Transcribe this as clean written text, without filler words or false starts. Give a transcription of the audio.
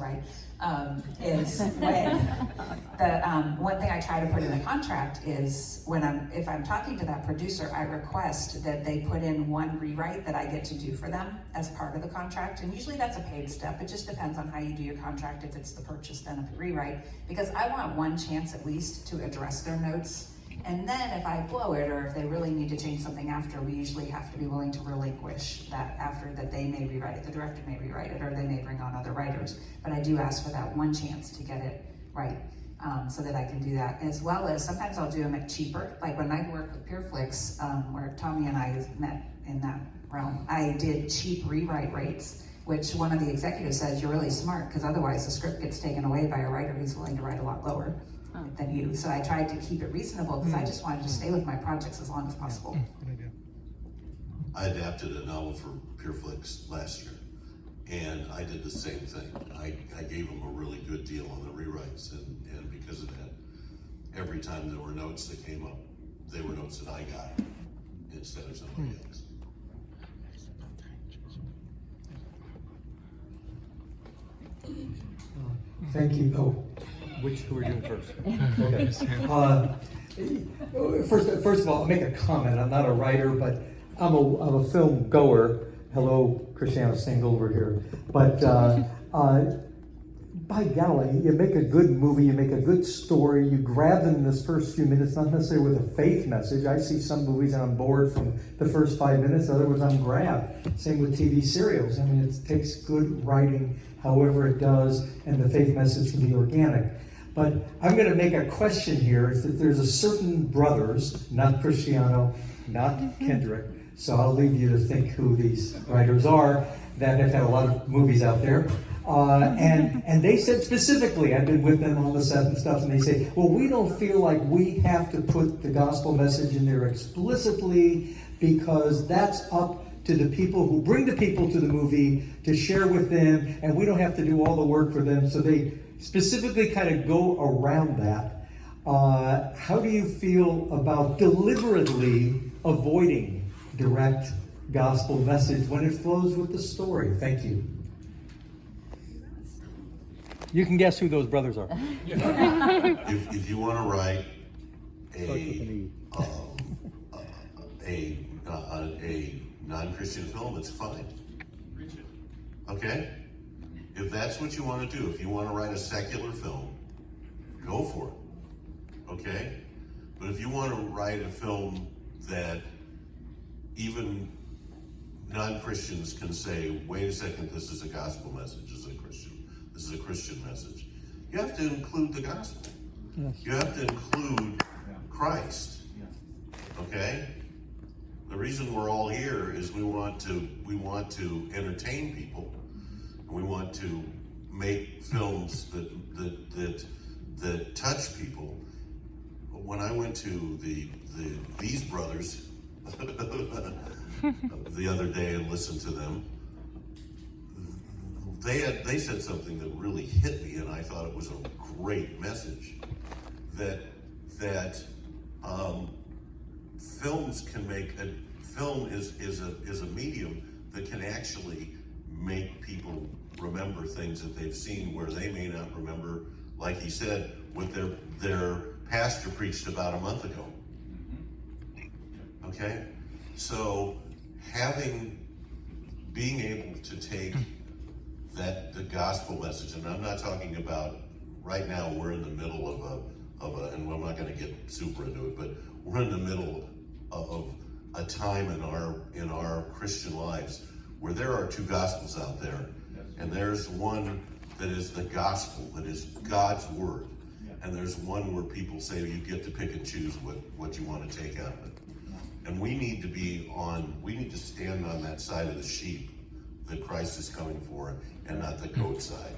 right, is when the one thing I try to put in the contract is if I'm talking to that producer, I request that they put in one rewrite that I get to do for them as part of the contract. And usually that's a paid step. It just depends on how you do your contract. If it's the purchase, then a rewrite, because I want one chance at least to address their notes. And then if I blow it, or if they really need to change something after, we usually have to be willing to relinquish that after, that they may rewrite it, the director may rewrite it, or they may bring on other writers. But I do ask for that one chance to get it right, so that I can do that. As well as sometimes I'll do them at cheaper. Like when I worked with PureFlix, where Tommy and I met in that realm, I did cheap rewrite rates, which one of the executives says, you're really smart, because otherwise the script gets taken away by a writer who's willing to write a lot lower than you. So I tried to keep it reasonable because I just wanted to stay with my projects as long as possible. I adapted a novel for PureFlix last year, and I did the same thing. I gave them a really good deal on the rewrites, and because of that, every time there were notes that came up, they were notes that I got instead of somebody else. Thank you. Oh. Who are we doing first? Okay. First of all, I'll make a comment. I'm not a writer, but I'm a film goer. Hello, Cristiano Single over here. But by golly, you make a good movie, you make a good story, you grab them in this first few minutes, not necessarily with a faith message. I see some movies and I'm bored from the first 5 minutes, other ones I'm grabbed. Same with TV serials. I mean, it takes good writing, however it does, and the faith message can be organic. But I'm going to make a question here, is that there's a certain brothers, not Cristiano, not Kendrick, so I'll leave you to think who these writers are that have had a lot of movies out there. And they said specifically, I've been with them on the set and stuff, and they say, well, we don't feel like we have to put the gospel message in there explicitly because that's up to the people who bring the people to the movie to share with them, and we don't have to do all the work for them. So they specifically kind of go around that. How do you feel about deliberately avoiding direct gospel message when it flows with the story? Thank you. You can guess who those brothers are. If you want to write a non-Christian film, it's fine. Okay? If that's what you want to do, if you want to write a secular film, go for it. Okay? But if you want to write a film that even non-Christians can say, wait a second, this is a gospel message, this is a Christian message, you have to include the gospel. Yes. You have to include Christ. Okay? The reason we're all here is we want to entertain people. We want to make films that touch people. When I went to these brothers the other day and listened to them, they said something that really hit me, and I thought it was a great message. That films can make film is a medium that can actually make people remember things that they've seen where they may not remember, like he said, what their pastor preached about a month ago. Okay? So being able to take the gospel message, and I'm not talking about, right now we're in the middle of a, and I'm not going to get super into it, but we're in the middle of a time in our Christian lives where there are two gospels out there. And there's one that is the gospel, that is God's word. And there's one where people say you get to pick and choose what you want to take out of it. And we need to stand on that side of the sheep that Christ is coming for, and not the goat side.